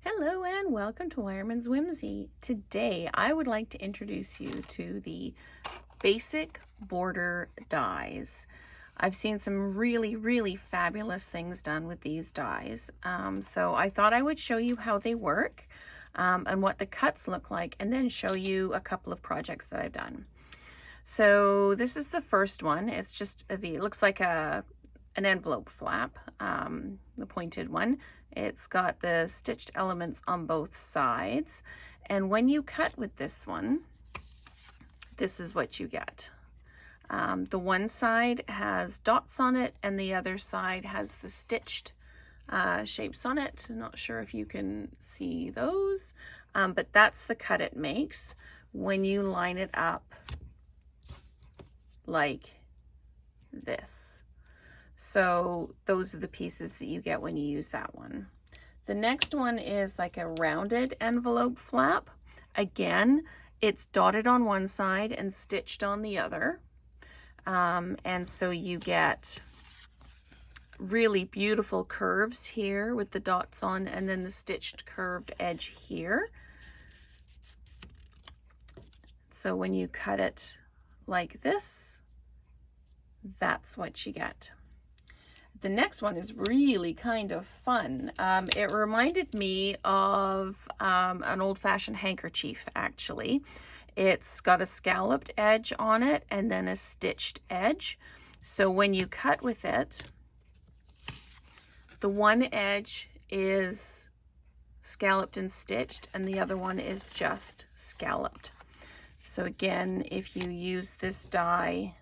Hello and welcome to Wireman's Whimsy. Today I would like to introduce you to the basic border dies. I've seen some really fabulous things done with these dies. So I thought I would show you how they work and what the cuts look like, and then show you a couple of projects that I've done. So this is the first one. It's just a V. It looks like an envelope flap, the pointed one. It's got the stitched elements on both sides. And when you cut with this one, this is what you get. The one side has dots on it and the other side has the stitched shapes on it. I'm not sure if you can see those, but that's the cut it makes when you line it up like this. So those are the pieces that you get when you use that one. The next one is like a rounded envelope flap. Again, it's dotted on one side and stitched on the other. And so you get really beautiful curves here with the dots on, and then the stitched curved edge here. So when you cut it like this, that's what you get. The next one is really kind of fun. It reminded me of an old-fashioned handkerchief, actually. It's got a scalloped edge on it and then a stitched edge. So when you cut with it, the one edge is scalloped and stitched and the other one is just scalloped. So again, if you use this die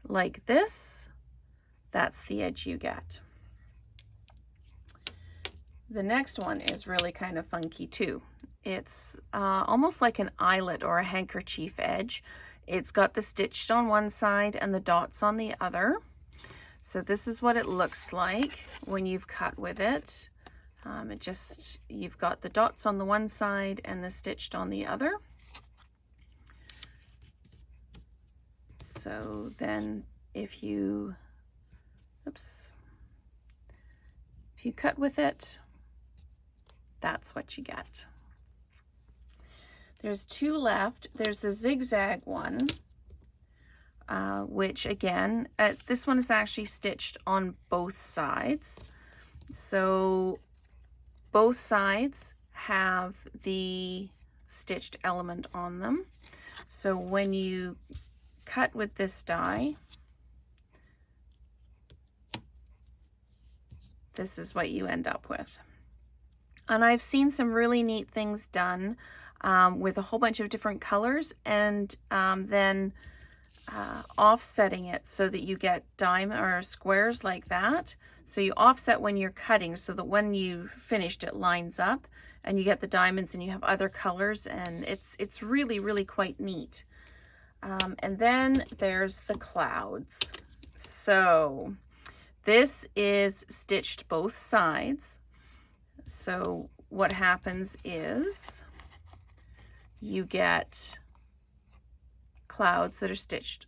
like this, that's the edge you get. The next one is really kind of funky too. It's almost like an eyelet or a handkerchief edge. It's got the stitched on one side and the dots on the other. So this is what it looks like when you've cut with it. You've got the dots on the one side and the stitched on the other. So then if you cut with it, that's what you get. There's two left. There's the zigzag one, which again, this one is actually stitched on both sides. So both sides have the stitched element on them. So when you cut with this die, this is what you end up with. And I've seen some really neat things done with a whole bunch of different colors, and then offsetting it so that you get diamond or squares like that. So you offset when you're cutting so that when you finished it lines up and you get the diamonds and you have other colors, and it's really quite neat. And then there's the clouds. So this is stitched both sides. So what happens is you get clouds that are stitched.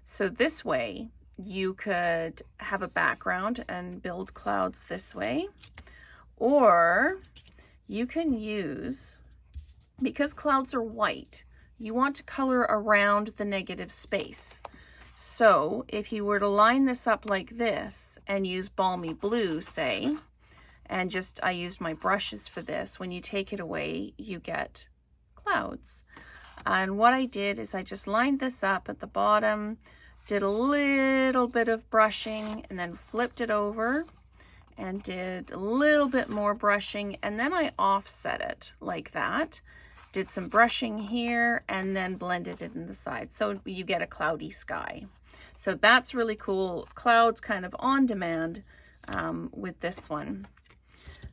So this way you could have a background and build clouds this way, or you can use, because clouds are white, you want to color around the negative space. So if you were to line this up like this and use balmy blue, say, and I used my brushes for this, when you take it away, you get clouds. And what I did is I just lined this up at the bottom, did a little bit of brushing, and then flipped it over and did a little bit more brushing, and then I offset it like that. Did some brushing here and then blended it in the side. So you get a cloudy sky. So that's really cool. Clouds kind of on demand with this one.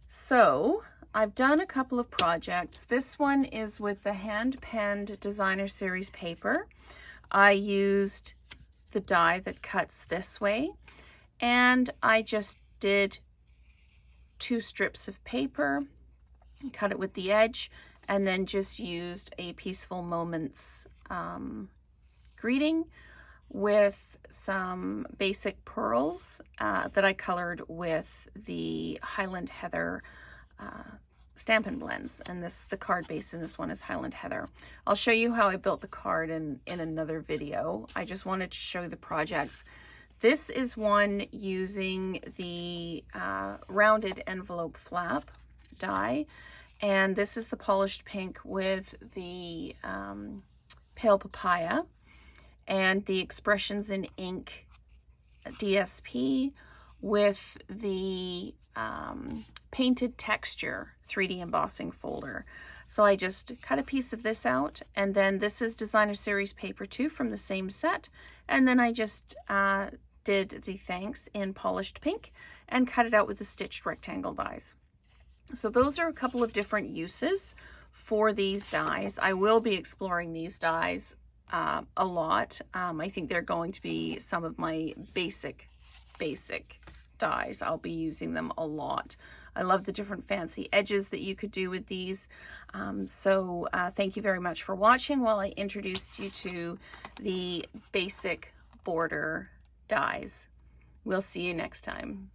So I've done a couple of projects. This one is with the hand-penned designer series paper. I used the die that cuts this way, and I just did 2 strips of paper, cut it with the edge, and then just used a Peaceful Moments greeting with some basic pearls that I colored with the Highland Heather Stampin' Blends, and the card base in this one is Highland Heather. I'll show you how I built the card in another video. I just wanted to show the projects. This is one using the rounded envelope flap die, and this is the polished pink with the pale papaya, and the Expressions in Ink DSP with the painted texture 3D embossing folder. So I just cut a piece of this out, and then this is Designer Series paper 2 from the same set, and then I just did the thanks in polished pink and cut it out with the stitched rectangle dies. So those are a couple of different uses for these dies. I will be exploring these dies a lot. I think they're going to be some of my basic dies. I'll be using them a lot. I love the different fancy edges that you could do with these. Thank you very much for watching while I introduced you to the basic border dies. We'll see you next time.